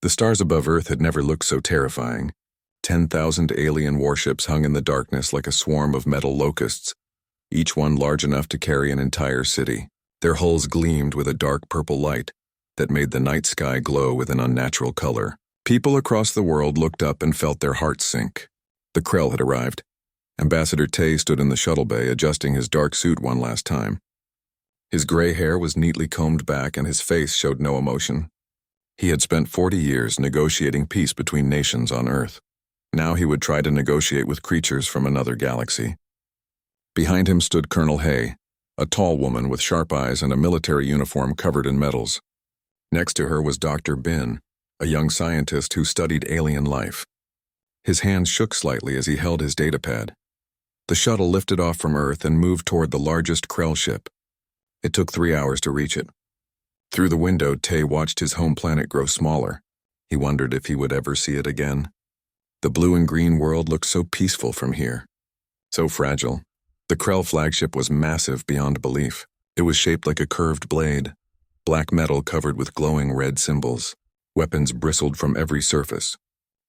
The stars above Earth had never looked so terrifying. 10,000 alien warships hung in the darkness like a swarm of metal locusts, each one large enough to carry an entire city. Their hulls gleamed with a dark purple light that made the night sky glow with an unnatural color. People across the world looked up and felt their hearts sink. The Krell had arrived. Ambassador Tay stood in the shuttle bay adjusting his dark suit one last time. His gray hair was neatly combed back and his face showed no emotion. He had spent 40 years negotiating peace between nations on Earth. Now he would try to negotiate with creatures from another galaxy. Behind him stood Colonel Hay, a tall woman with sharp eyes and a military uniform covered in medals. Next to her was Dr. Bin, a young scientist who studied alien life. His hands shook slightly as he held his datapad. The shuttle lifted off from Earth and moved toward the largest Krell ship. It took 3 hours to reach it. Through the window, Tay watched his home planet grow smaller. He wondered if he would ever see it again. The blue and green world looked so peaceful from here. So fragile. The Krell flagship was massive beyond belief. It was shaped like a curved blade. Black metal covered with glowing red symbols. Weapons bristled from every surface.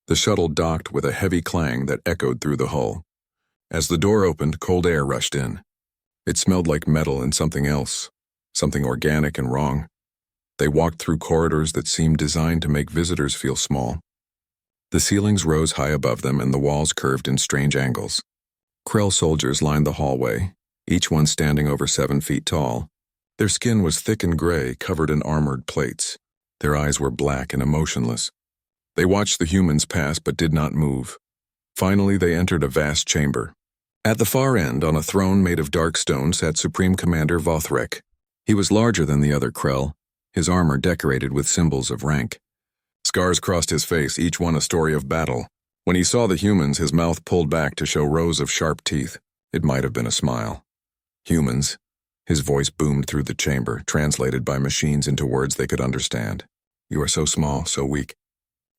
The shuttle docked with a heavy clang that echoed through the hull. As the door opened, cold air rushed in. It smelled like metal and something else, something organic and wrong. They walked through corridors that seemed designed to make visitors feel small. The ceilings rose high above them and the walls curved in strange angles. Krell soldiers lined the hallway, each one standing over 7 feet tall. Their skin was thick and gray, covered in armored plates. Their eyes were black and emotionless. They watched the humans pass but did not move. Finally, they entered a vast chamber. At the far end, on a throne made of dark stone, sat Supreme Commander Vothrek. He was larger than the other Krell, his armor decorated with symbols of rank. Scars crossed his face, each one a story of battle. When he saw the humans, his mouth pulled back to show rows of sharp teeth. It might have been a smile. Humans. His voice boomed through the chamber, translated by machines into words they could understand. You are so small, so weak.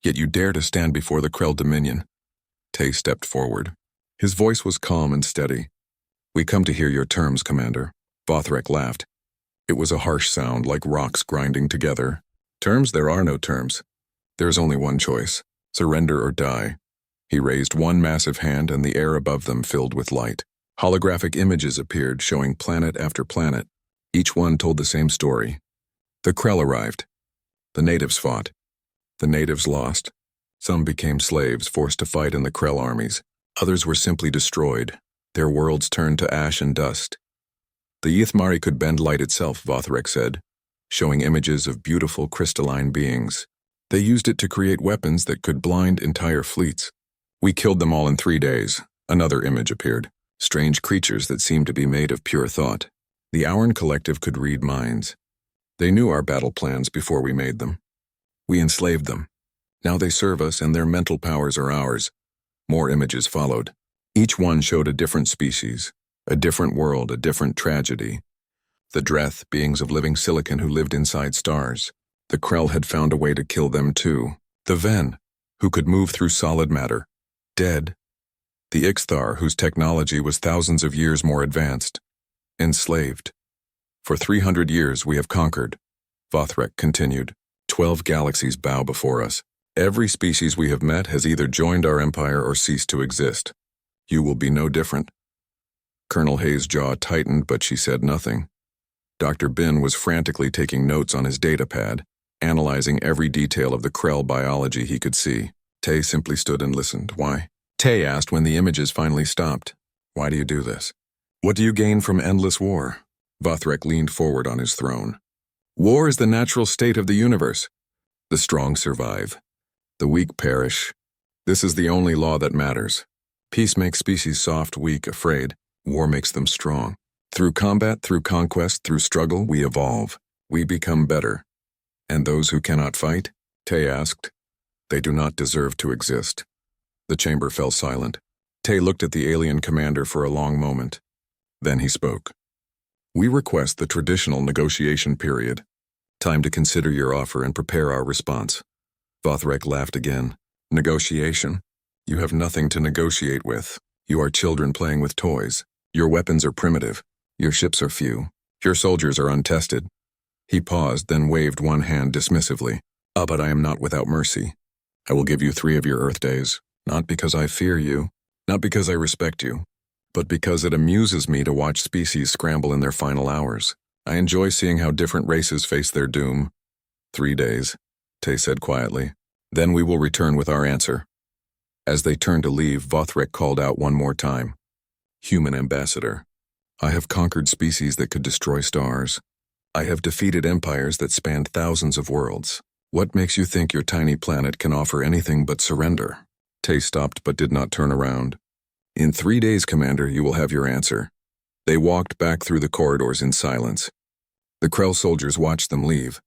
Yet you dare to stand before the Krell Dominion. Tay stepped forward. His voice was calm and steady. We come to hear your terms, Commander. Vothrek laughed. It was a harsh sound, like rocks grinding together. Terms? There are no terms. There is only one choice. Surrender or die. He raised one massive hand and the air above them filled with light. Holographic images appeared, showing planet after planet. Each one told the same story. The Krell arrived. The natives fought. The natives lost. Some became slaves, forced to fight in the Krell armies. Others were simply destroyed. Their worlds turned to ash and dust. The Yithmari could bend light itself, Vothrek said, showing images of beautiful crystalline beings. They used it to create weapons that could blind entire fleets. We killed them all in 3 days. Another image appeared. Strange creatures that seemed to be made of pure thought. The Auran Collective could read minds. They knew our battle plans before we made them. We enslaved them. Now they serve us and their mental powers are ours. More images followed. Each one showed a different species, a different world, a different tragedy. The Dreth, beings of living silicon who lived inside stars. The Krell had found a way to kill them too. The Ven, who could move through solid matter. Dead. The Ixthar, whose technology was thousands of years more advanced. Enslaved. For 300 years we have conquered. Vothrek continued. 12 galaxies bow before us. Every species we have met has either joined our empire or ceased to exist. You will be no different. Colonel Hay's jaw tightened, but she said nothing. Dr. Bin was frantically taking notes on his datapad, analyzing every detail of the Krell biology he could see. Tay simply stood and listened. Why? Tay asked when the images finally stopped. Why do you do this? What do you gain from endless war? Vothrek leaned forward on his throne. War is the natural state of the universe. The strong survive. The weak perish. This is the only law that matters. Peace makes species soft, weak, afraid. War makes them strong. Through combat, through conquest, through struggle, we evolve. We become better. And those who cannot fight? Tay asked. They do not deserve to exist. The chamber fell silent. Tay looked at the alien commander for a long moment. Then he spoke. We request the traditional negotiation period. Time to consider your offer and prepare our response. Vothrek laughed again. Negotiation? You have nothing to negotiate with. You are children playing with toys. Your weapons are primitive. Your ships are few. Your soldiers are untested. He paused, then waved one hand dismissively. Ah, but I am not without mercy. I will give you 3 of your Earth days, not because I fear you, not because I respect you, but because it amuses me to watch species scramble in their final hours. I enjoy seeing how different races face their doom. 3 days, Tay said quietly. Then we will return with our answer. As they turned to leave, Vothric called out one more time. Human ambassador. I have conquered species that could destroy stars. I have defeated empires that spanned thousands of worlds. What makes you think your tiny planet can offer anything but surrender? Tay stopped but did not turn around. In 3 days, Commander, you will have your answer. They walked back through the corridors in silence. The Krell soldiers watched them leave.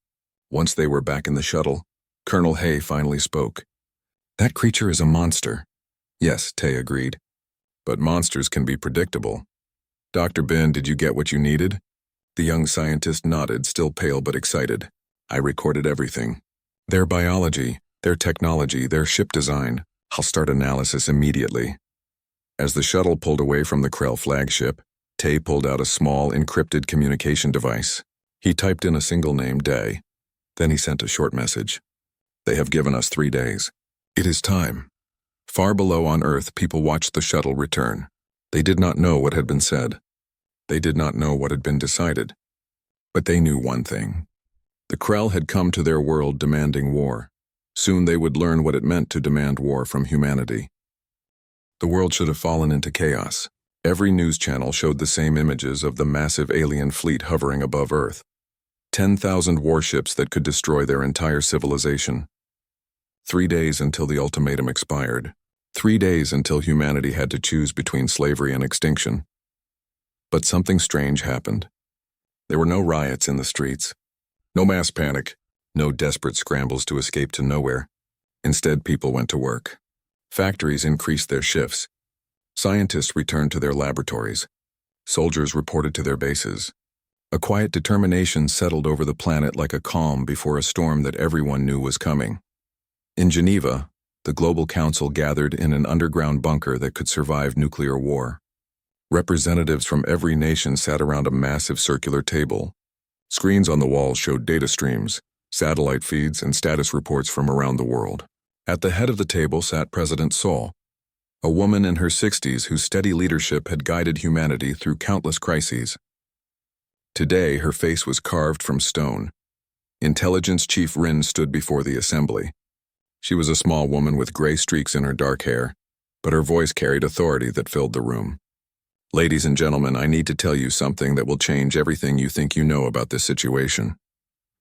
Once they were back in the shuttle, Colonel Hay finally spoke. That creature is a monster. Yes, Tay agreed. But monsters can be predictable. Dr. Ben, did you get what you needed? The young scientist nodded, still pale but excited. I recorded everything. Their biology, their technology, their ship design. I'll start analysis immediately. As the shuttle pulled away from the Krell flagship, Tay pulled out a small, encrypted communication device. He typed in a single name, Day. Then he sent a short message. They have given us 3 days. It is time. Far below on Earth, people watched the shuttle return. They did not know what had been said. They did not know what had been decided. But they knew one thing. The Krell had come to their world demanding war. Soon they would learn what it meant to demand war from humanity. The world should have fallen into chaos. Every news channel showed the same images of the massive alien fleet hovering above Earth. 10,000 warships that could destroy their entire civilization. 3 days until the ultimatum expired. 3 days until humanity had to choose between slavery and extinction. But something strange happened. There were no riots in the streets. No mass panic. No desperate scrambles to escape to nowhere. Instead, people went to work. Factories increased their shifts. Scientists returned to their laboratories. Soldiers reported to their bases. A quiet determination settled over the planet like a calm before a storm that everyone knew was coming. In Geneva, the Global Council gathered in an underground bunker that could survive nuclear war. Representatives from every nation sat around a massive circular table. Screens on the walls showed data streams, satellite feeds, and status reports from around the world. At the head of the table sat President Sol, a woman in her 60s whose steady leadership had guided humanity through countless crises. Today, her face was carved from stone. Intelligence Chief Rin stood before the assembly. She was a small woman with gray streaks in her dark hair, but her voice carried authority that filled the room. Ladies and gentlemen, I need to tell you something that will change everything you think you know about this situation.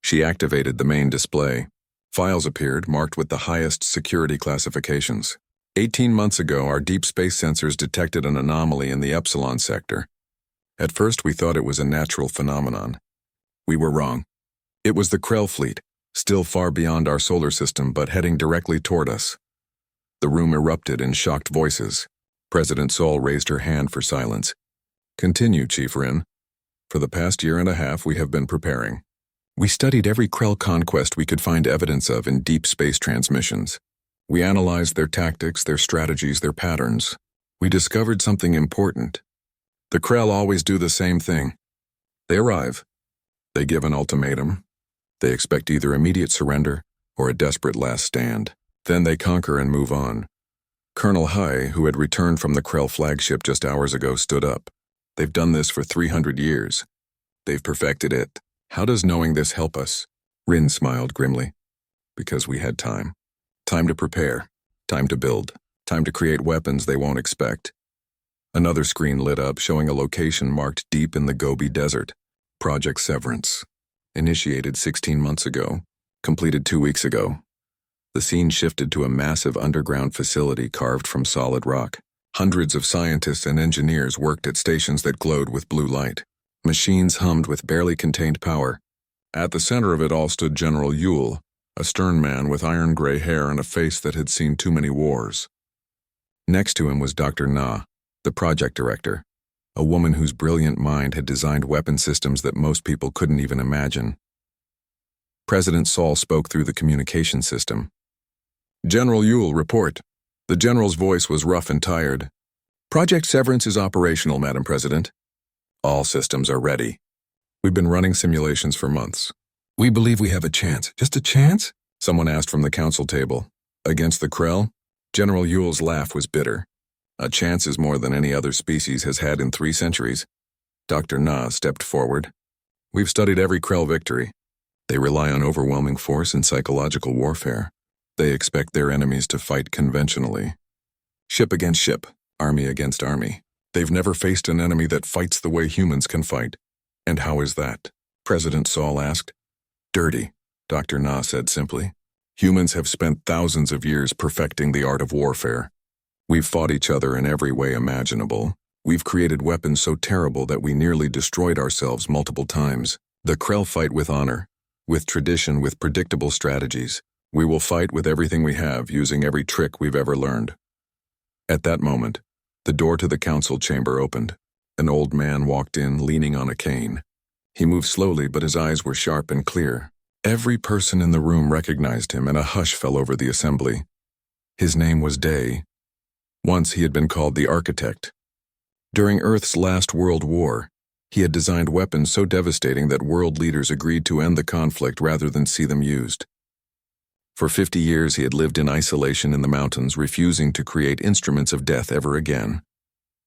She activated the main display. Files appeared, marked with the highest security classifications. 18 months ago, our deep space sensors detected an anomaly in the Epsilon sector. At first, we thought it was a natural phenomenon. We were wrong. It was the Krell fleet, still far beyond our solar system but heading directly toward us. The room erupted in shocked voices. President Sol raised her hand for silence. Continue, Chief Rin. For the past year and a half, we have been preparing. We studied every Krell conquest we could find evidence of in deep space transmissions. We analyzed their tactics, their strategies, their patterns. We discovered something important. The Krell always do the same thing. They arrive. They give an ultimatum. They expect either immediate surrender or a desperate last stand. Then they conquer and move on. Colonel Hai, who had returned from the Krell flagship just hours ago, stood up. They've done this for 300 years. They've perfected it. How does knowing this help us? Rin smiled grimly. Because we had time. Time to prepare. Time to build. Time to create weapons they won't expect. Another screen lit up, showing a location marked deep in the Gobi Desert. Project Severance. Initiated 16 months ago. Completed 2 weeks ago. The scene shifted to a massive underground facility carved from solid rock. Hundreds of scientists and engineers worked at stations that glowed with blue light. Machines hummed with barely contained power. At the center of it all stood General Yule, a stern man with iron-gray hair and a face that had seen too many wars. Next to him was Dr. Na, the project director, a woman whose brilliant mind had designed weapon systems that most people couldn't even imagine. President Sol spoke through the communication system. General Yule, report. The general's voice was rough and tired. Project Severance is operational, Madam President. All systems are ready. We've been running simulations for months. We believe we have a chance. Just a chance? Someone asked from the council table. Against the Krell? General Yule's laugh was bitter. A chance is more than any other species has had in 3 centuries. Dr. Na stepped forward. We've studied every Krell victory. They rely on overwhelming force and psychological warfare. They expect their enemies to fight conventionally. Ship against ship, army against army. They've never faced an enemy that fights the way humans can fight. And how is that? President Saul asked. Dirty, Dr. Na said simply. Humans have spent thousands of years perfecting the art of warfare. We've fought each other in every way imaginable. We've created weapons so terrible that we nearly destroyed ourselves multiple times. The Krell fight with honor, with tradition, with predictable strategies. We will fight with everything we have, using every trick we've ever learned. At that moment, the door to the council chamber opened. An old man walked in, leaning on a cane. He moved slowly, but his eyes were sharp and clear. Every person in the room recognized him, and a hush fell over the assembly. His name was Day. Once he had been called the Architect. During Earth's last World War, he had designed weapons so devastating that world leaders agreed to end the conflict rather than see them used. For 50 years he had lived in isolation in the mountains, refusing to create instruments of death ever again.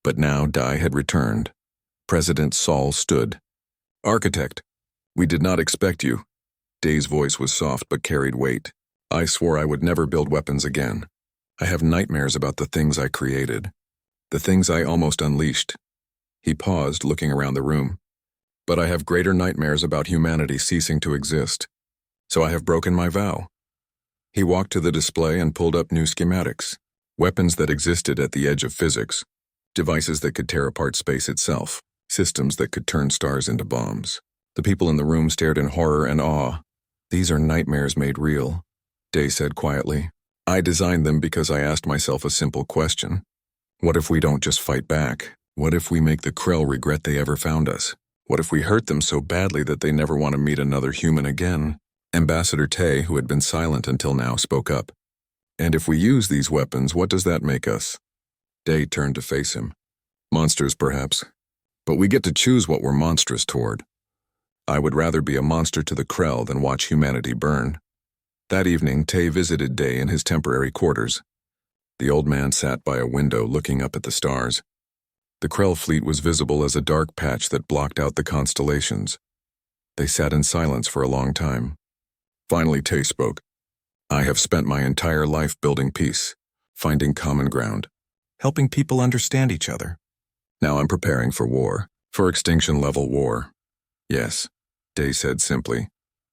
But now Dai had returned. President Saul stood. Architect, we did not expect you. Day's voice was soft but carried weight. I swore I would never build weapons again. I have nightmares about the things I created. The things I almost unleashed. He paused, looking around the room. But I have greater nightmares about humanity ceasing to exist. So I have broken my vow. He walked to the display and pulled up new schematics. Weapons that existed at the edge of physics. Devices that could tear apart space itself. Systems that could turn stars into bombs. The people in the room stared in horror and awe. These are nightmares made real, Day said quietly. I designed them because I asked myself a simple question. What if we don't just fight back? What if we make the Krell regret they ever found us? What if we hurt them so badly that they never want to meet another human again? Ambassador Tay, who had been silent until now, spoke up. And if we use these weapons, what does that make us? Day turned to face him. Monsters, perhaps. But we get to choose what we're monstrous toward. I would rather be a monster to the Krell than watch humanity burn. That evening, Tay visited Day in his temporary quarters. The old man sat by a window looking up at the stars. The Krell fleet was visible as a dark patch that blocked out the constellations. They sat in silence for a long time. Finally, Tay spoke. I have spent my entire life building peace, finding common ground, helping people understand each other. Now I'm preparing for war, for extinction-level war. Yes, Day said simply.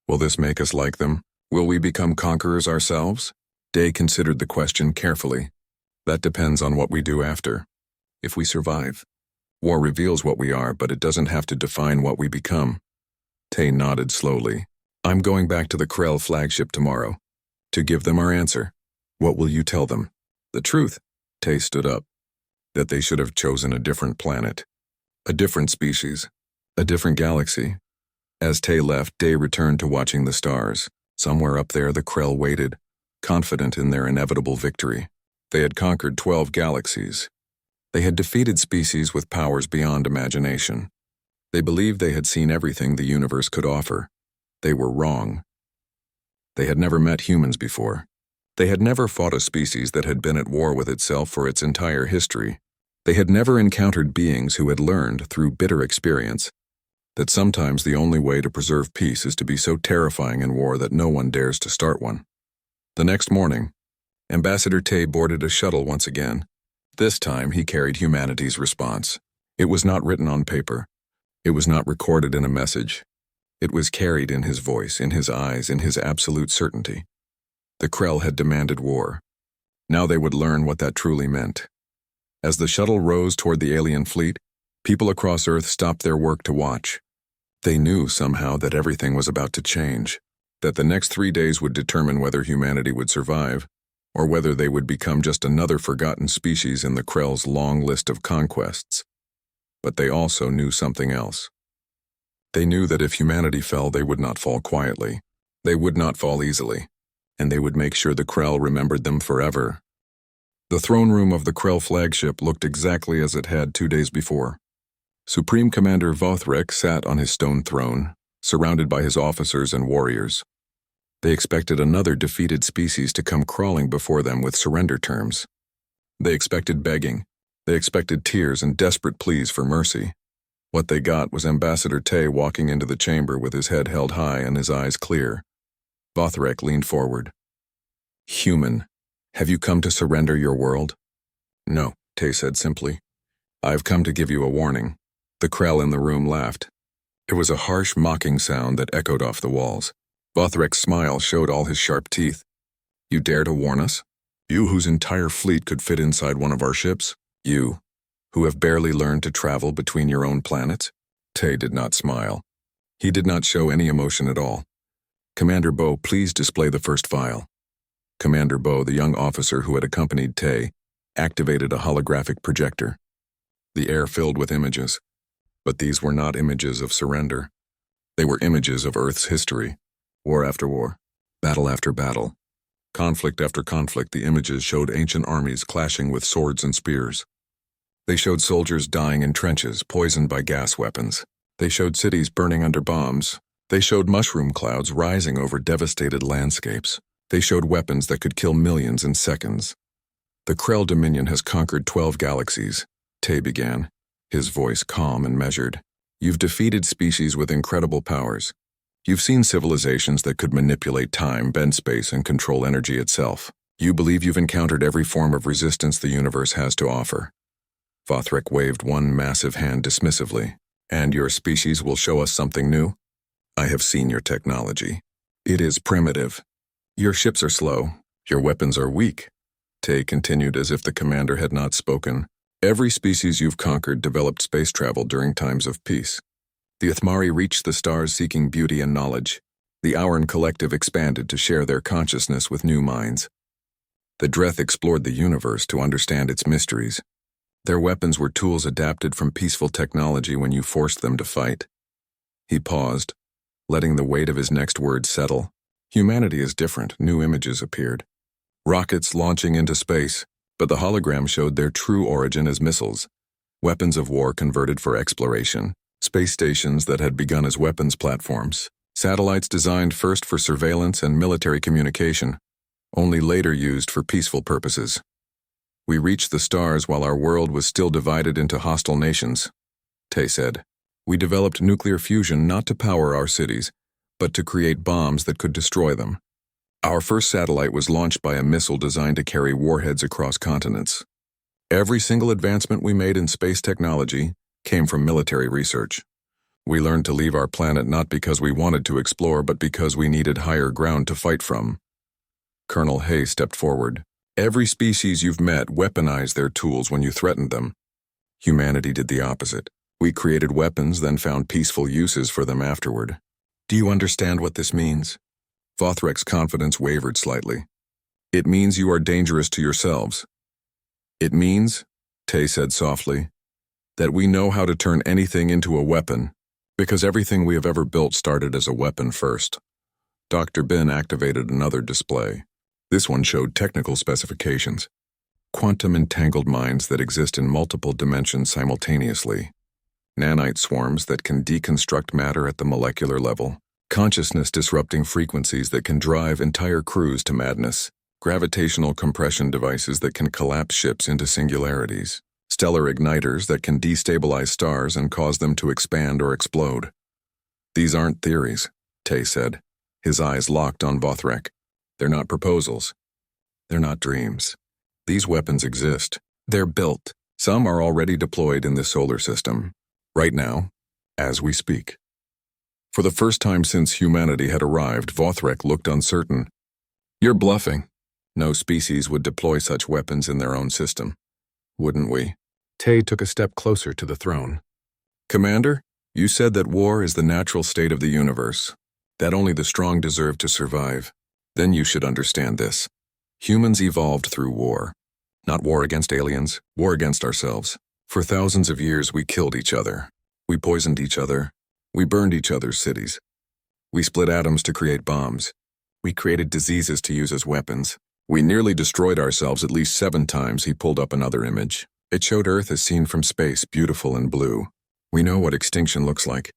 Will this make us like them? Will we become conquerors ourselves? Day considered the question carefully. That depends on what we do after. If we survive. War reveals what we are, but it doesn't have to define what we become. Tay nodded slowly. I'm going back to the Krell flagship tomorrow. To give them our answer. What will you tell them? The truth. Tay stood up. That they should have chosen a different planet. A different species. A different galaxy. As Tay left, Day returned to watching the stars. Somewhere up there the Krell waited, confident in their inevitable victory. They had conquered 12 galaxies. They had defeated species with powers beyond imagination. They believed they had seen everything the universe could offer. They were wrong. They had never met humans before. They had never fought a species that had been at war with itself for its entire history. They had never encountered beings who had learned, through bitter experience, that sometimes the only way to preserve peace is to be so terrifying in war that no one dares to start one. The next morning, Ambassador Tay boarded a shuttle once again. This time he carried humanity's response. It was not written on paper. It was not recorded in a message. It was carried in his voice, in his eyes, in his absolute certainty. The Krell had demanded war. Now they would learn what that truly meant. As the shuttle rose toward the alien fleet, people across Earth stopped their work to watch. They knew somehow that everything was about to change, that the next 3 days would determine whether humanity would survive, or whether they would become just another forgotten species in the Krell's long list of conquests. But they also knew something else. They knew that if humanity fell, they would not fall quietly. They would not fall easily, and they would make sure the Krell remembered them forever. The throne room of the Krell flagship looked exactly as it had 2 days before. Supreme Commander Vothrek sat on his stone throne, surrounded by his officers and warriors. They expected another defeated species to come crawling before them with surrender terms. They expected begging. They expected tears and desperate pleas for mercy. What they got was Ambassador Tay walking into the chamber with his head held high and his eyes clear. Vothrek leaned forward. "Human, have you come to surrender your world?" "No," Tay said simply. "I've come to give you a warning." The Krell in the room laughed. It was a harsh, mocking sound that echoed off the walls. Vothrek's smile showed all his sharp teeth. "You dare to warn us? You whose entire fleet could fit inside one of our ships? You, who have barely learned to travel between your own planets?" Tay did not smile. He did not show any emotion at all. "Commander Bo, please display the first file." Commander Bo, the young officer who had accompanied Tay, activated a holographic projector. The air filled with images. But these were not images of surrender. They were images of Earth's history. War after war, battle after battle, conflict after conflict. The images showed ancient armies clashing with swords and spears. They showed soldiers dying in trenches, poisoned by gas weapons. They showed cities burning under bombs. They showed mushroom clouds rising over devastated landscapes. They showed weapons that could kill millions in seconds. "The Krell Dominion has conquered 12 galaxies," Tay began, his voice calm and measured. "You've defeated species with incredible powers. You've seen civilizations that could manipulate time, bend space, and control energy itself. You believe you've encountered every form of resistance the universe has to offer." Vothrek waved one massive hand dismissively. "And your species will show us something new? I have seen your technology. It is primitive. Your ships are slow. Your weapons are weak." Tay continued as if the commander had not spoken. "Every species you've conquered developed space travel during times of peace. The Ithmari reached the stars seeking beauty and knowledge. The Auran Collective expanded to share their consciousness with new minds. The Dreth explored the universe to understand its mysteries. Their weapons were tools adapted from peaceful technology when you forced them to fight." He paused, letting the weight of his next words settle. "Humanity is different." New images appeared. Rockets launching into space, but the hologram showed their true origin as missiles. Weapons of war converted for exploration. Space stations that had begun as weapons platforms. Satellites designed first for surveillance and military communication, only later used for peaceful purposes. "We reached the stars while our world was still divided into hostile nations," Tay said. "We developed nuclear fusion not to power our cities, but to create bombs that could destroy them. Our first satellite was launched by a missile designed to carry warheads across continents. Every single advancement we made in space technology came from military research. We learned to leave our planet not because we wanted to explore, but because we needed higher ground to fight from." Colonel Hay stepped forward. "Every species you've met weaponized their tools when you threatened them. Humanity did the opposite. We created weapons, then found peaceful uses for them afterward. Do you understand what this means?" Vothrek's confidence wavered slightly. "It means you are dangerous to yourselves." "It means," Tay said softly, "that we know how to turn anything into a weapon, because everything we have ever built started as a weapon first." Dr. Bin activated another display. This one showed technical specifications. Quantum entangled minds that exist in multiple dimensions simultaneously. Nanite swarms that can deconstruct matter at the molecular level. Consciousness-disrupting frequencies that can drive entire crews to madness. Gravitational compression devices that can collapse ships into singularities. Stellar igniters that can destabilize stars and cause them to expand or explode. "These aren't theories," Tay said, his eyes locked on Vothrek. "They're not proposals. They're not dreams. These weapons exist. They're built. Some are already deployed in this solar system. Right now, as we speak." For the first time since humanity had arrived, Vothrek looked uncertain. "You're bluffing. No species would deploy such weapons in their own system. Wouldn't we?" Tay took a step closer to the throne. "Commander, you said that war is the natural state of the universe, that only the strong deserve to survive. Then you should understand this. Humans evolved through war. Not war against aliens, war against ourselves. For thousands of years we killed each other. We poisoned each other. We burned each other's cities. We split atoms to create bombs. We created diseases to use as weapons. We nearly destroyed ourselves at least 7 times." He pulled up another image. It showed Earth as seen from space, beautiful and blue. "We know what extinction looks like.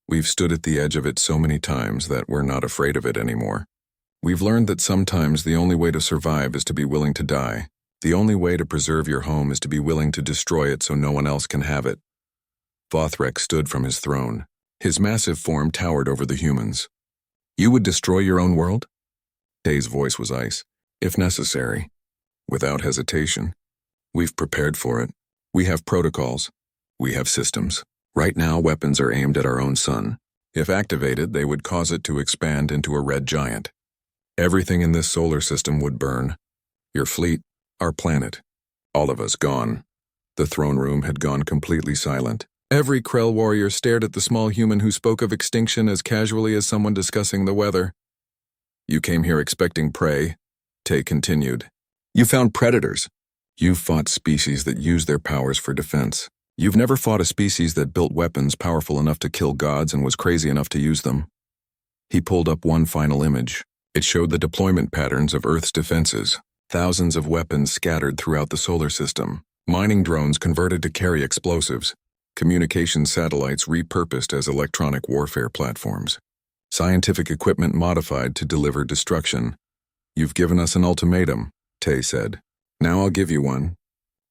We've stood at the edge of it so many times that we're not afraid of it anymore. We've learned that sometimes the only way to survive is to be willing to die. The only way to preserve your home is to be willing to destroy it so no one else can have it. Vothrak stood from his throne. His massive form towered over the humans. You would destroy your own world? Tay's voice was ice. If necessary. Without hesitation. We've prepared for it. We have protocols. We have systems. Right now, weapons are aimed at our own sun. If activated, they would cause it to expand into a red giant. Everything in this solar system would burn. Your fleet, our planet. All of us gone. The throne room had gone completely silent. Every Krell warrior stared at the small human who spoke of extinction as casually as someone discussing the weather. You came here expecting prey, Tay continued. You found predators. You've fought species that use their powers for defense. You've never fought a species that built weapons powerful enough to kill gods and was crazy enough to use them. He pulled up one final image. It showed the deployment patterns of Earth's defenses. Thousands of weapons scattered throughout the solar system. Mining drones converted to carry explosives. Communication satellites repurposed as electronic warfare platforms. Scientific equipment modified to deliver destruction. You've given us an ultimatum, Tay said. Now I'll give you one.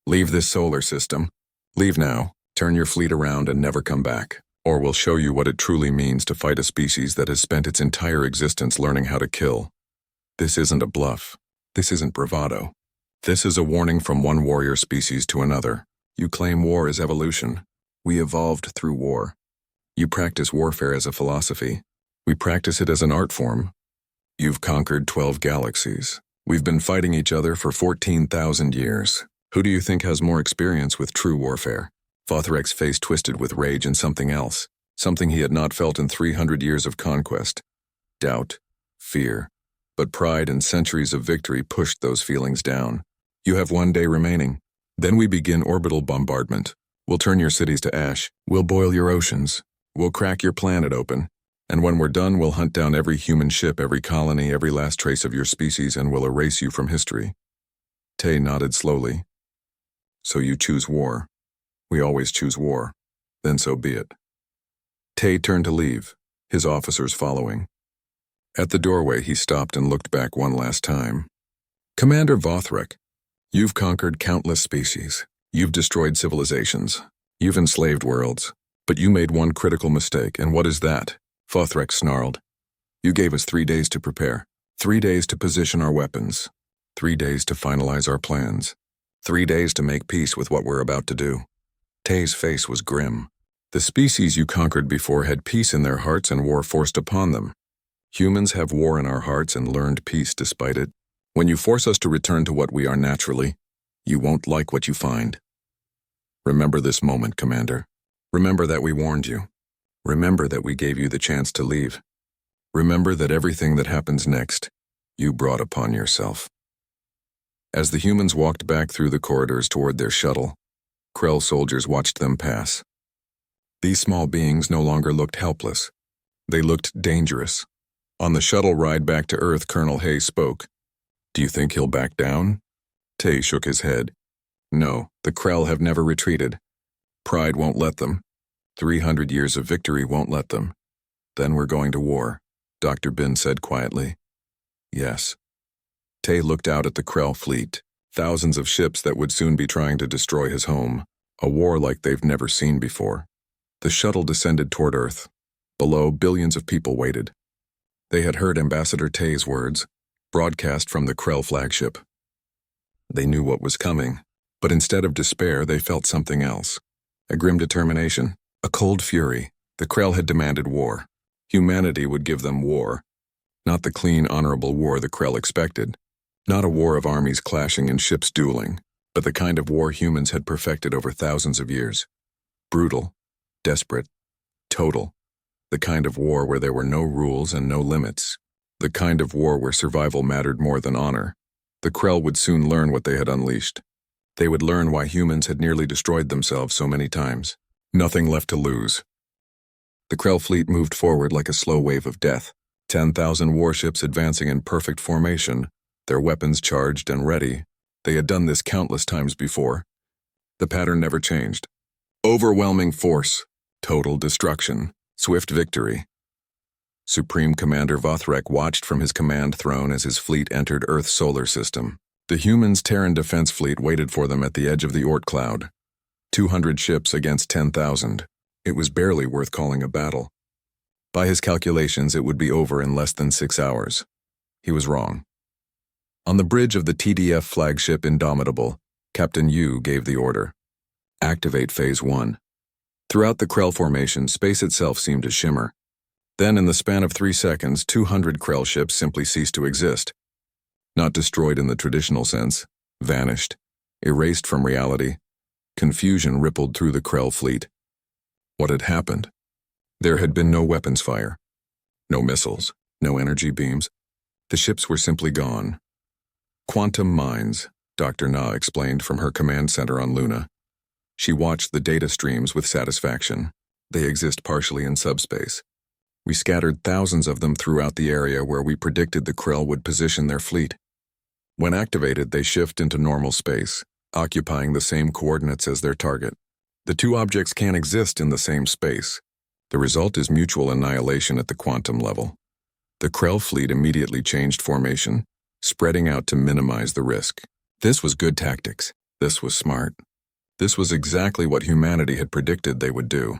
Leave this solar system. Leave now, turn your fleet around and never come back. Or we'll show you what it truly means to fight a species that has spent its entire existence learning how to kill. This isn't a bluff. This isn't bravado. This is a warning from one warrior species to another. You claim war is evolution. We evolved through war. You practice warfare as a philosophy. We practice it as an art form. You've conquered 12 galaxies. We've been fighting each other for 14,000 years. Who do you think has more experience with true warfare? Vothrak's face twisted with rage and something else, something he had not felt in 300 years of conquest. Doubt, fear. But pride and centuries of victory pushed those feelings down. You have 1 day remaining. Then we begin orbital bombardment. We'll turn your cities to ash. We'll boil your oceans. We'll crack your planet open. And when we're done, we'll hunt down every human ship, every colony, every last trace of your species, and we'll erase you from history. Tay nodded slowly. So you choose war. We always choose war. Then so be it. Tay turned to leave, his officers following. At the doorway, he stopped and looked back one last time. Commander Vothrak, you've conquered countless species. You've destroyed civilizations. You've enslaved worlds. But you made one critical mistake, and what is that? Vothrak snarled. You gave us 3 days to prepare. 3 days to position our weapons. 3 days to finalize our plans. 3 days to make peace with what we're about to do. Tay's face was grim. The species you conquered before had peace in their hearts and war forced upon them. Humans have war in our hearts and learned peace despite it. When you force us to return to what we are naturally, you won't like what you find. Remember this moment, Commander. Remember that we warned you. Remember that we gave you the chance to leave. Remember that everything that happens next, you brought upon yourself. As the humans walked back through the corridors toward their shuttle, Krell soldiers watched them pass. These small beings no longer looked helpless. They looked dangerous. On the shuttle ride back to Earth, Colonel Hayes spoke. Do you think he'll back down? Tay shook his head. No, the Krell have never retreated. Pride won't let them. 300 years of victory won't let them. Then we're going to war, Dr. Bin said quietly. Yes. Tay looked out at the Krell fleet, thousands of ships that would soon be trying to destroy his home, a war like they've never seen before. The shuttle descended toward Earth. Below, billions of people waited. They had heard Ambassador Tay's words, broadcast from the Krell flagship. They knew what was coming, but instead of despair, they felt something else. A grim determination, a cold fury. The Krell had demanded war. Humanity would give them war. Not the clean, honorable war the Krell expected. Not a war of armies clashing and ships dueling, but the kind of war humans had perfected over thousands of years. Brutal, desperate, total. The kind of war where there were no rules and no limits. The kind of war where survival mattered more than honor. The Krell would soon learn what they had unleashed. They would learn why humans had nearly destroyed themselves so many times. Nothing left to lose. The Krell fleet moved forward like a slow wave of death. 10,000 warships advancing in perfect formation, their weapons charged and ready. They had done this countless times before. The pattern never changed. Overwhelming force, total destruction, swift victory. Supreme Commander Vothrek watched from his command throne as his fleet entered Earth's solar system. The humans' Terran defense fleet waited for them at the edge of the Oort cloud. 200 ships against 10,000. It was barely worth calling a battle. By his calculations, it would be over in less than 6 hours. He was wrong. On the bridge of the TDF flagship Indomitable, Captain Yu gave the order. Activate Phase 1. Throughout the Krell formation, space itself seemed to shimmer. Then, in the span of 3 seconds, 200 Krell ships simply ceased to exist. Not destroyed in the traditional sense, vanished, erased from reality. Confusion rippled through the Krell fleet. What had happened? There had been no weapons fire. No missiles, no energy beams. The ships were simply gone. Quantum mines, Dr. Na explained from her command center on Luna. She watched the data streams with satisfaction. They exist partially in subspace. We scattered thousands of them throughout the area where we predicted the Krell would position their fleet. When activated, they shift into normal space, occupying the same coordinates as their target. The two objects can't exist in the same space. The result is mutual annihilation at the quantum level. The Krell fleet immediately changed formation, spreading out to minimize the risk. This was good tactics. This was smart. This was exactly what humanity had predicted they would do.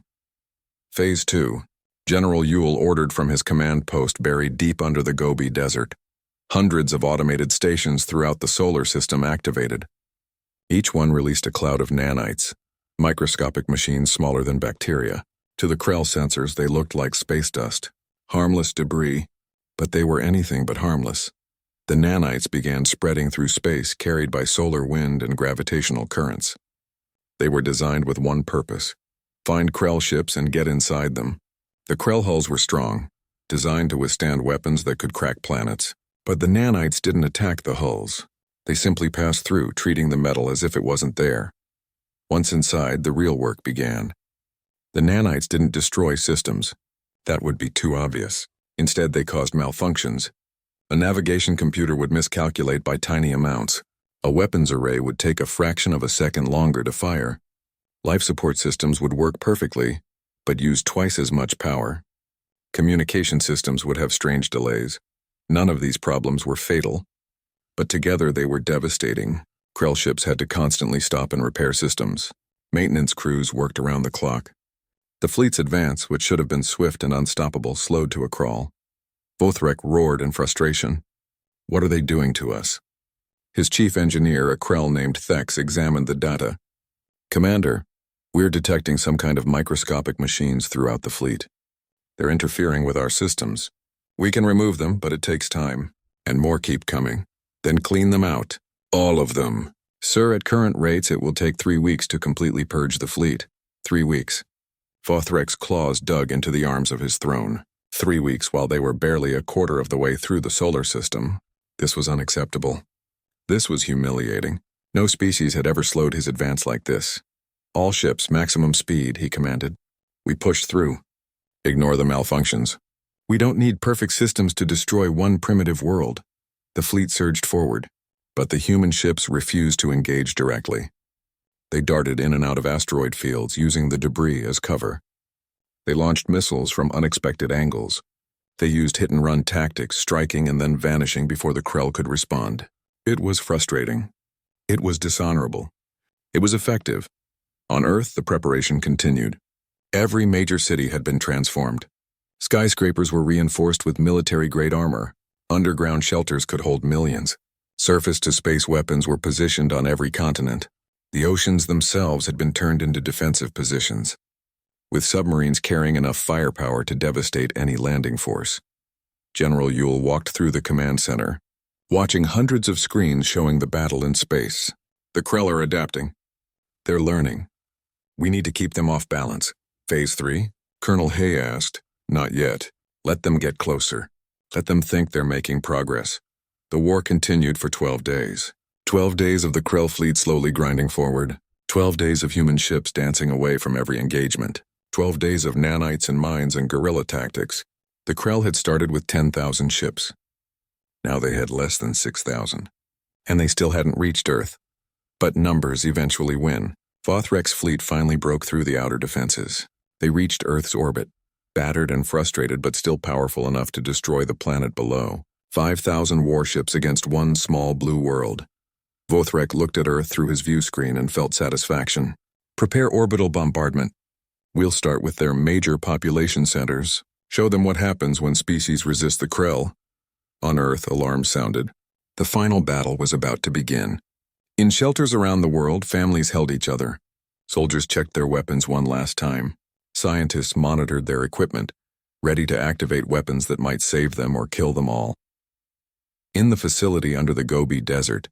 Phase 2. General Yule ordered from his command post buried deep under the Gobi Desert. Hundreds of automated stations throughout the solar system activated. Each one released a cloud of nanites, microscopic machines smaller than bacteria. To the Krell sensors, they looked like space dust, harmless debris, but they were anything but harmless. The nanites began spreading through space, carried by solar wind and gravitational currents. They were designed with one purpose: find Krell ships and get inside them. The Krell hulls were strong, designed to withstand weapons that could crack planets. But the nanites didn't attack the hulls. They simply passed through, treating the metal as if it wasn't there. Once inside, the real work began. The nanites didn't destroy systems. That would be too obvious. Instead, they caused malfunctions. A navigation computer would miscalculate by tiny amounts. A weapons array would take a fraction of a second longer to fire. Life support systems would work perfectly, but use twice as much power. Communication systems would have strange delays. None of these problems were fatal, but together they were devastating. Krell ships had to constantly stop and repair systems. Maintenance crews worked around the clock. The fleet's advance, which should have been swift and unstoppable, slowed to a crawl. Vothrek roared in frustration. What are they doing to us? His chief engineer, a Krell named Thex, examined the data. Commander, we're detecting some kind of microscopic machines throughout the fleet. They're interfering with our systems. We can remove them, but it takes time. And more keep coming. Then clean them out. All of them. Sir, at current rates, it will take 3 weeks to completely purge the fleet. 3 weeks. Vothrek's claws dug into the arms of his throne. 3 weeks while they were barely a quarter of the way through the solar system. This was unacceptable. This was humiliating. No species had ever slowed his advance like this. All ships, maximum speed, he commanded. We pushed through. Ignore the malfunctions. We don't need perfect systems to destroy one primitive world. The fleet surged forward, but the human ships refused to engage directly. They darted in and out of asteroid fields, using the debris as cover. They launched missiles from unexpected angles. They used hit-and-run tactics, striking and then vanishing before the Krell could respond. It was frustrating. It was dishonorable. It was effective. On Earth, the preparation continued. Every major city had been transformed. Skyscrapers were reinforced with military-grade armor. Underground shelters could hold millions. Surface-to-space weapons were positioned on every continent. The oceans themselves had been turned into defensive positions, with submarines carrying enough firepower to devastate any landing force. General Yule walked through the command center, watching hundreds of screens showing the battle in space. The Krell are adapting. They're learning. We need to keep them off balance. Phase 3? Colonel Hay asked. Not yet. Let them get closer. Let them think they're making progress. The war continued for 12 days. 12 days of the Krell fleet slowly grinding forward. 12 days of human ships dancing away from every engagement. 12 days of nanites and mines and guerrilla tactics. The Krell had started with 10,000 ships. Now they had less than 6,000. And they still hadn't reached Earth. But numbers eventually win. Vothrek's fleet finally broke through the outer defenses. They reached Earth's orbit. battered and frustrated but still powerful enough to destroy the planet below. 5,000 warships against one small blue world. Vothrek looked at Earth through his view screen and felt satisfaction. Prepare orbital bombardment. We'll start with their major population centers. Show them what happens when species resist the Krell. On Earth, alarms sounded. The final battle was about to begin. In shelters around the world, families held each other. Soldiers checked their weapons one last time. Scientists monitored their equipment, ready to activate weapons that might save them or kill them all. In the facility under the Gobi Desert,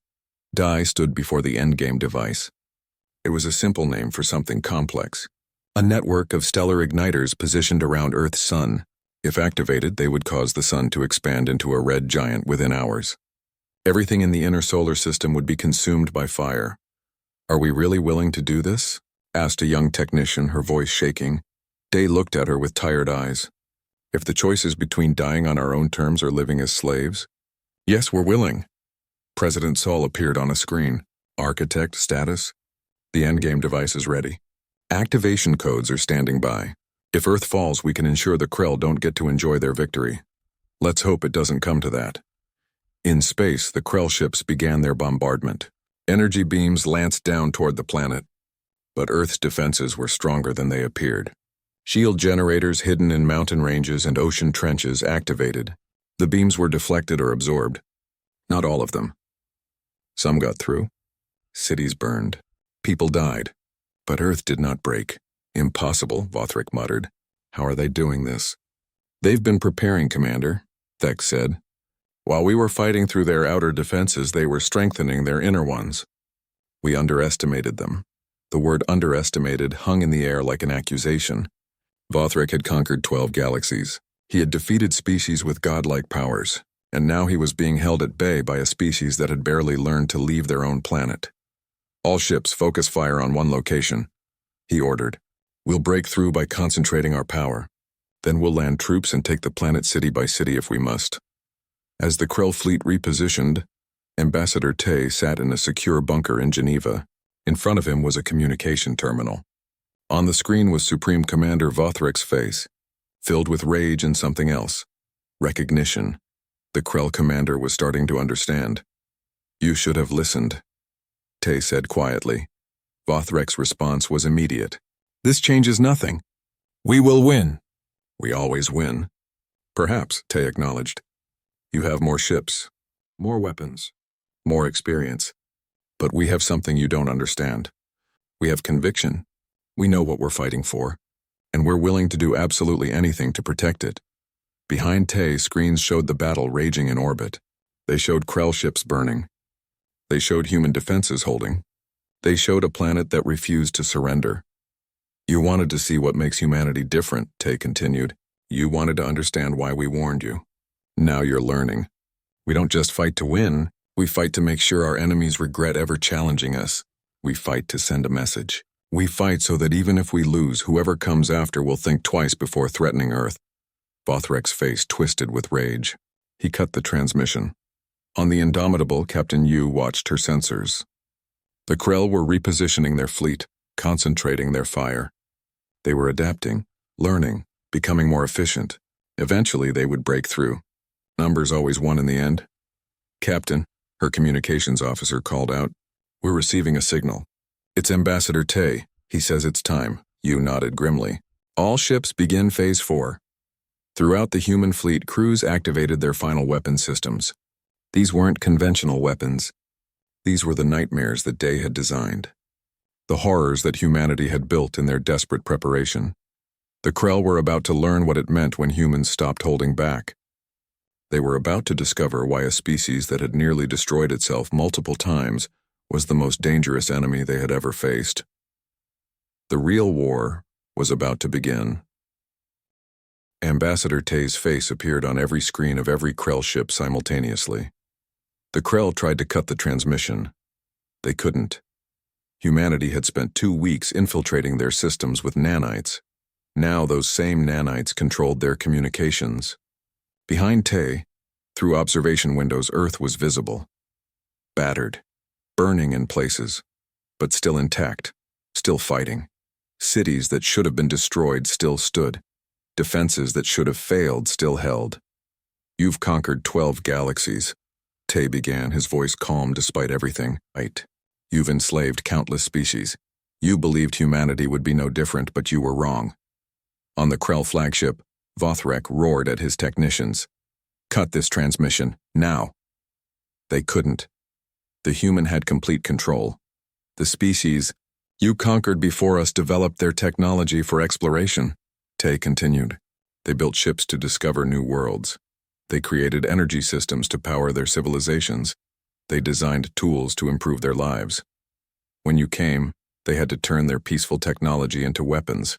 Dai stood before the endgame device. It was a simple name for something complex. A network of stellar igniters positioned around Earth's sun. If activated, they would cause the sun to expand into a red giant within hours. Everything in the inner solar system would be consumed by fire. "Are we really willing to do this?" asked a young technician, her voice shaking. Day looked at her with tired eyes. "If the choice is between dying on our own terms or living as slaves?" "Yes, we're willing." President Saul appeared on a screen. "Architect status? The endgame device is ready. Activation codes are standing by. If Earth falls, we can ensure the Krell don't get to enjoy their victory. Let's hope it doesn't come to that." In space, the Krell ships began their bombardment. Energy beams lanced down toward the planet. But Earth's defenses were stronger than they appeared. Shield generators hidden in mountain ranges and ocean trenches activated. The beams were deflected or absorbed. Not all of them. Some got through. Cities burned. People died. But Earth did not break. "Impossible," Vothrek muttered. "How are they doing this?" "They've been preparing, Commander," Thek said. "While we were fighting through their outer defenses, they were strengthening their inner ones. We underestimated them." The word underestimated hung in the air like an accusation. Vothrek had conquered 12 galaxies. He had defeated species with godlike powers, and now he was being held at bay by a species that had barely learned to leave their own planet. "All ships focus fire on one location," he ordered. "We'll break through by concentrating our power. Then we'll land troops and take the planet city by city if we must." As the Krell fleet repositioned, Ambassador Tay sat in a secure bunker in Geneva. In front of him was a communication terminal. On the screen was Supreme Commander Vothrek's face, filled with rage and something else. Recognition. The Krell commander was starting to understand. "You should have listened," Tay said quietly. Vothrek's response was immediate. "This changes nothing. We will win." "We always win." "Perhaps," Tay acknowledged. "You have more ships, more weapons, more experience. But we have something you don't understand. We have conviction. We know what we're fighting for, and we're willing to do absolutely anything to protect it." Behind Tay, screens showed the battle raging in orbit. They showed Krell ships burning. They showed human defenses holding. They showed a planet that refused to surrender. "You wanted to see what makes humanity different," Tay continued. "You wanted to understand why we warned you. Now you're learning. We don't just fight to win. We fight to make sure our enemies regret ever challenging us. We fight to send a message. We fight so that even if we lose, whoever comes after will think twice before threatening Earth." Vothrek's face twisted with rage. He cut the transmission. On the Indomitable, Captain Yu watched her sensors. The Krell were repositioning their fleet, concentrating their fire. They were adapting, learning, becoming more efficient. Eventually, they would break through. Numbers always won in the end. "Captain," her communications officer called out, "we're receiving a signal. It's Ambassador Tay. He says it's time." Yu nodded grimly. "All ships begin Phase 4. Throughout the human fleet, crews activated their final weapon systems. These weren't conventional weapons. These were the nightmares that Day had designed. The horrors that humanity had built in their desperate preparation. The Krell were about to learn what it meant when humans stopped holding back. They were about to discover why a species that had nearly destroyed itself multiple times was the most dangerous enemy they had ever faced. The real war was about to begin. Ambassador Tay's face appeared on every screen of every Krell ship simultaneously. The Krell tried to cut the transmission. They couldn't. Humanity had spent 2 weeks infiltrating their systems with nanites. Now those same nanites controlled their communications. Behind Tay, through observation windows, Earth was visible. Battered, burning in places, but still intact, still fighting. Cities that should have been destroyed still stood, Defenses that should have failed still held. "You've conquered 12 galaxies," Tay began, his voice calm despite everything. "Right. You've enslaved countless species. You believed humanity would be no different, but you were wrong." On the Krell flagship, Vothrek roared at his technicians. "Cut this transmission, now." They couldn't. The human had complete control. The species you conquered before us developed their technology for exploration, Tay continued. They built ships to discover new worlds. They created energy systems to power their civilizations. They designed tools to improve their lives. When you came, they had to turn their peaceful technology into weapons.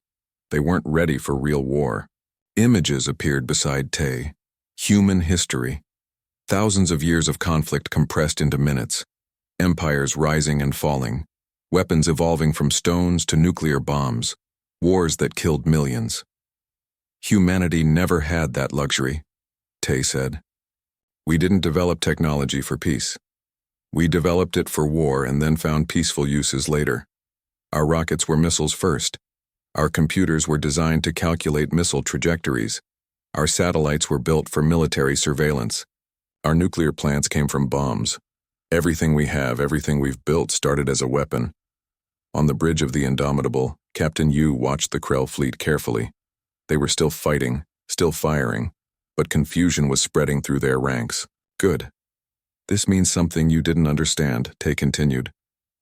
They weren't ready for real war. Images appeared beside Tay. Human history. Thousands of years of conflict compressed into minutes. Empires rising and falling. Weapons evolving from stones to nuclear bombs. Wars that killed millions. Humanity never had that luxury, Tay said. "We didn't develop technology for peace. We developed it for war and then found peaceful uses later. Our rockets were missiles first. Our computers were designed to calculate missile trajectories. Our satellites were built for military surveillance. Our nuclear plants came from bombs. Everything we have, everything we've built started as a weapon." On the bridge of the Indomitable, Captain Yu watched the Krell fleet carefully. They were still fighting, still firing, but confusion was spreading through their ranks. "Good. This means something you didn't understand," Tay continued.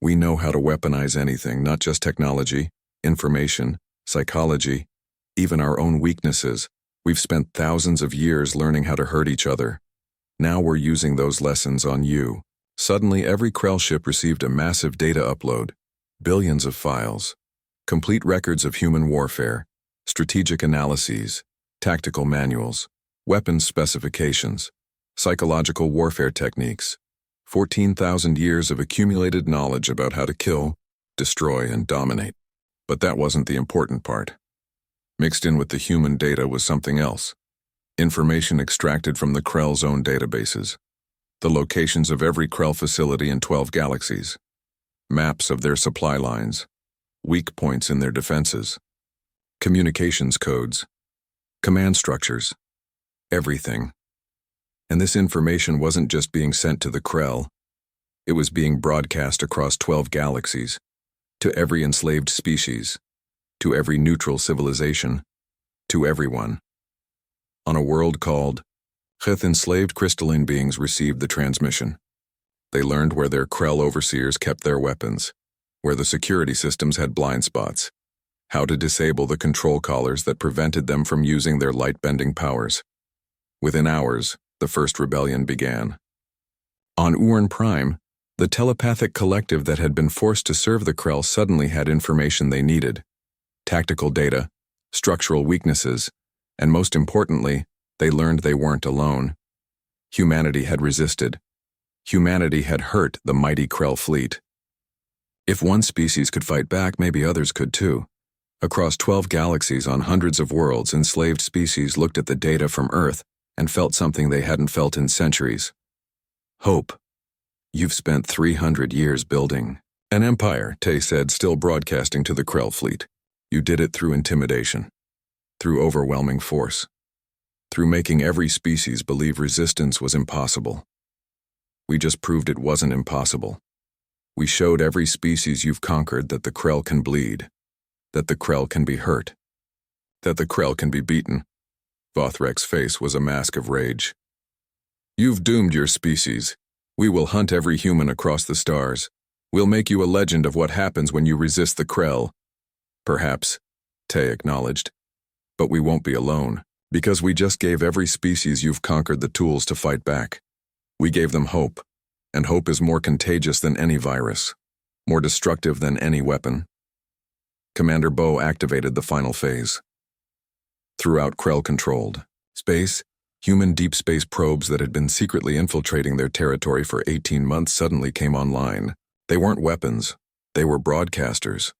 "We know how to weaponize anything, not just technology, information, psychology, even our own weaknesses. We've spent thousands of years learning how to hurt each other. Now we're using those lessons on you." Suddenly, every Krell ship received a massive data upload. Billions of files. Complete records of human warfare, strategic analyses, tactical manuals, weapons specifications, psychological warfare techniques. 14,000 years of accumulated knowledge about how to kill, destroy, and dominate. But that wasn't the important part. Mixed in with the human data was something else. Information extracted from the Krell's own databases. The locations of every Krell facility in 12 galaxies. Maps of their supply lines. Weak points in their defenses. Communications codes. Command structures. Everything. And this information wasn't just being sent to the Krell. It was being broadcast across 12 galaxies. To every enslaved species. To every neutral civilization. To everyone. On a world called Heth, enslaved crystalline beings received the transmission. They learned where their Krell overseers kept their weapons, where the security systems had blind spots, how to disable the control collars that prevented them from using their light-bending powers. Within hours, the first rebellion began. On Uern Prime, the telepathic collective that had been forced to serve the Krell suddenly had information they needed. Tactical data, structural weaknesses, and most importantly, they learned they weren't alone. Humanity had resisted. Humanity had hurt the mighty Krell fleet. If one species could fight back, maybe others could too. Across 12 galaxies on hundreds of worlds, enslaved species looked at the data from Earth and felt something they hadn't felt in centuries. Hope. "You've spent 300 years building an empire," Tay said, still broadcasting to the Krell fleet. "You did it through intimidation, through overwhelming force, through making every species believe resistance was impossible. We just proved it wasn't impossible. We showed every species you've conquered that the Krell can bleed, that the Krell can be hurt, that the Krell can be beaten." Vothrek's face was a mask of rage. "You've doomed your species. We will hunt every human across the stars. We'll make you a legend of what happens when you resist the Krell." "Perhaps," Tay acknowledged. "But we won't be alone, because we just gave every species you've conquered the tools to fight back. We gave them hope, and hope is more contagious than any virus, more destructive than any weapon." Commander Bo activated the final phase. Throughout Krell-controlled space, human deep space probes that had been secretly infiltrating their territory for 18 months suddenly came online. They weren't weapons, they were broadcasters.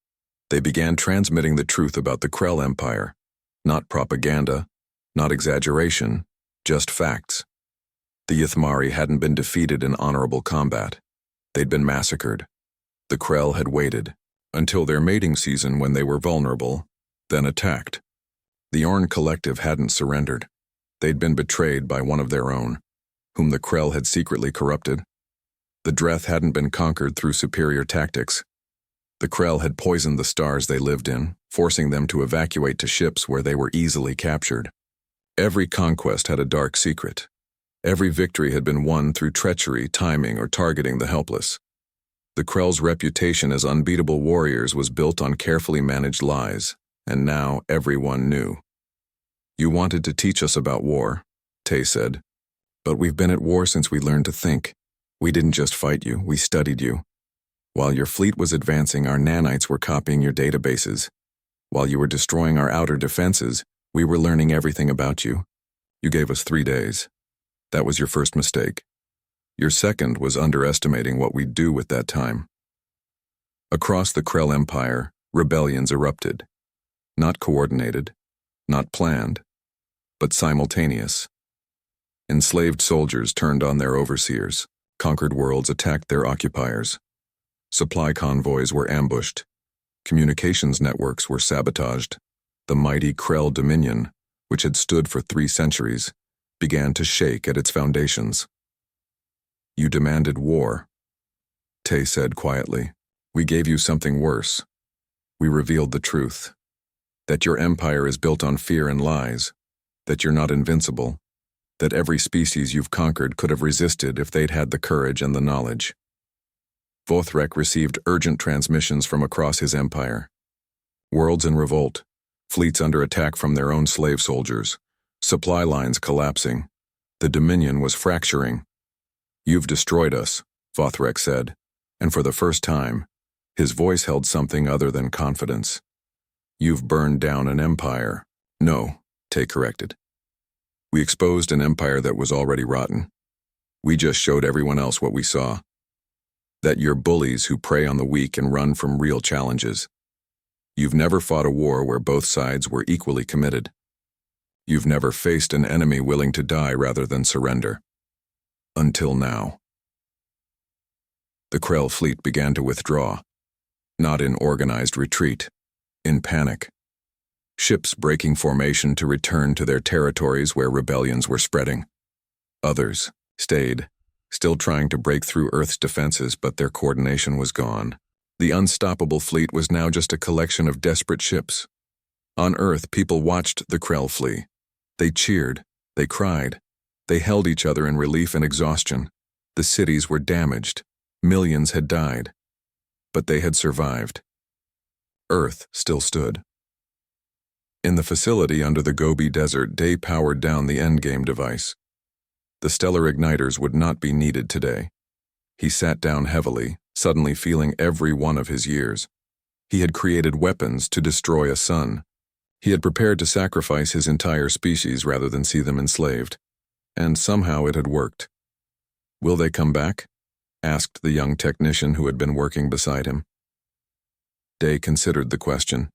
They began transmitting the truth about the Krell Empire. Not propaganda, not exaggeration, just facts. The Ythmari hadn't been defeated in honorable combat. They'd been massacred. The Krell had waited until their mating season when they were vulnerable, then attacked. The Orn Collective hadn't surrendered. They'd been betrayed by one of their own, whom the Krell had secretly corrupted. The Dreth hadn't been conquered through superior tactics. The Krell had poisoned the stars they lived in, forcing them to evacuate to ships where they were easily captured. Every conquest had a dark secret. Every victory had been won through treachery, timing, or targeting the helpless. The Krell's reputation as unbeatable warriors was built on carefully managed lies, and now everyone knew. "You wanted to teach us about war," Tay said. "But we've been at war since we learned to think. We didn't just fight you, we studied you. While your fleet was advancing, our nanites were copying your databases. While you were destroying our outer defenses, we were learning everything about you. You gave us 3 days. That was your first mistake. Your second was underestimating what we'd do with that time." Across the Krell Empire, rebellions erupted. Not coordinated, not planned, but simultaneous. Enslaved soldiers turned on their overseers. Conquered worlds attacked their occupiers. Supply convoys were ambushed. Communications networks were sabotaged. The mighty Krell Dominion, which had stood for 3 centuries, began to shake at its foundations. "You demanded war," Tay said quietly. "We gave you something worse. We revealed the truth. That your empire is built on fear and lies. That you're not invincible. That every species you've conquered could have resisted if they'd had the courage and the knowledge." Vothrek received urgent transmissions from across his empire. Worlds in revolt, fleets under attack from their own slave soldiers, supply lines collapsing. The Dominion was fracturing. "You've destroyed us," Vothrek said, and for the first time, his voice held something other than confidence. "You've burned down an empire." "No," Tay corrected. "We exposed an empire that was already rotten. We just showed everyone else what we saw. That you're bullies who prey on the weak and run from real challenges. You've never fought a war where both sides were equally committed. You've never faced an enemy willing to die rather than surrender. Until now." The Krell fleet began to withdraw, not in organized retreat, in panic. Ships breaking formation to return to their territories where rebellions were spreading. Others stayed, still trying to break through Earth's defenses, but their coordination was gone. The unstoppable fleet was now just a collection of desperate ships. On Earth, people watched the Krell flee. They cheered, they cried, they held each other in relief and exhaustion. The cities were damaged, millions had died, but they had survived. Earth still stood. In the facility under the Gobi Desert, Day powered down the endgame device. The stellar igniters would not be needed today. He sat down heavily, suddenly feeling every one of his years. He had created weapons to destroy a sun. He had prepared to sacrifice his entire species rather than see them enslaved. And somehow it had worked. "Will they come back?" asked the young technician who had been working beside him. Day considered the question.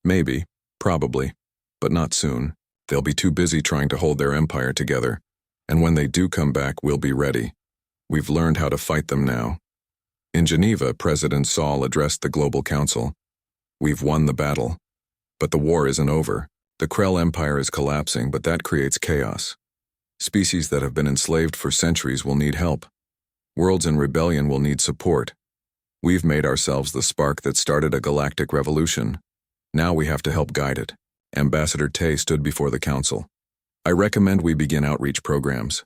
"Maybe, probably, but not soon. They'll be too busy trying to hold their empire together. And when they do come back, we'll be ready. We've learned how to fight them now." In Geneva, President Saul addressed the Global Council. "We've won the battle. But the war isn't over. The Krell Empire is collapsing, but that creates chaos. Species that have been enslaved for centuries will need help. Worlds in rebellion will need support. We've made ourselves the spark that started a galactic revolution. Now we have to help guide it." Ambassador Tay stood before the council. "I recommend we begin outreach programs.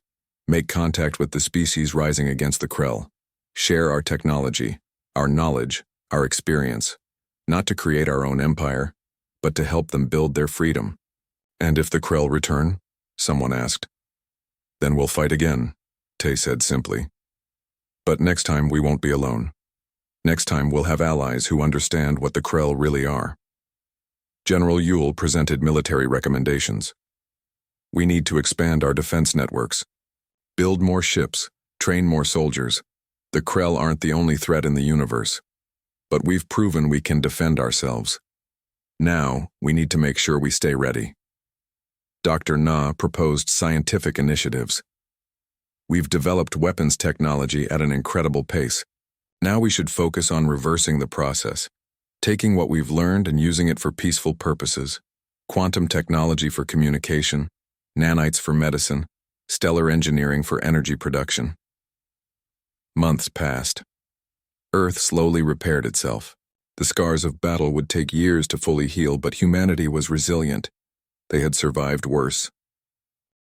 Make contact with the species rising against the Krell. Share our technology, our knowledge, our experience, not to create our own empire, but to help them build their freedom." "And if the Krell return?" someone asked. "Then we'll fight again," Tay said simply. "But next time we won't be alone. Next time we'll have allies who understand what the Krell really are." General Yule presented military recommendations. "We need to expand our defense networks. Build more ships, train more soldiers. The Krell aren't the only threat in the universe. But we've proven we can defend ourselves. Now, we need to make sure we stay ready." Dr. Na proposed scientific initiatives. "We've developed weapons technology at an incredible pace. Now we should focus on reversing the process, taking what we've learned and using it for peaceful purposes. quantum technology for communication, nanites for medicine, stellar engineering for energy production. Months passed. Earth slowly repaired itself. The scars of battle would take years to fully heal, but humanity was resilient. They had survived worse.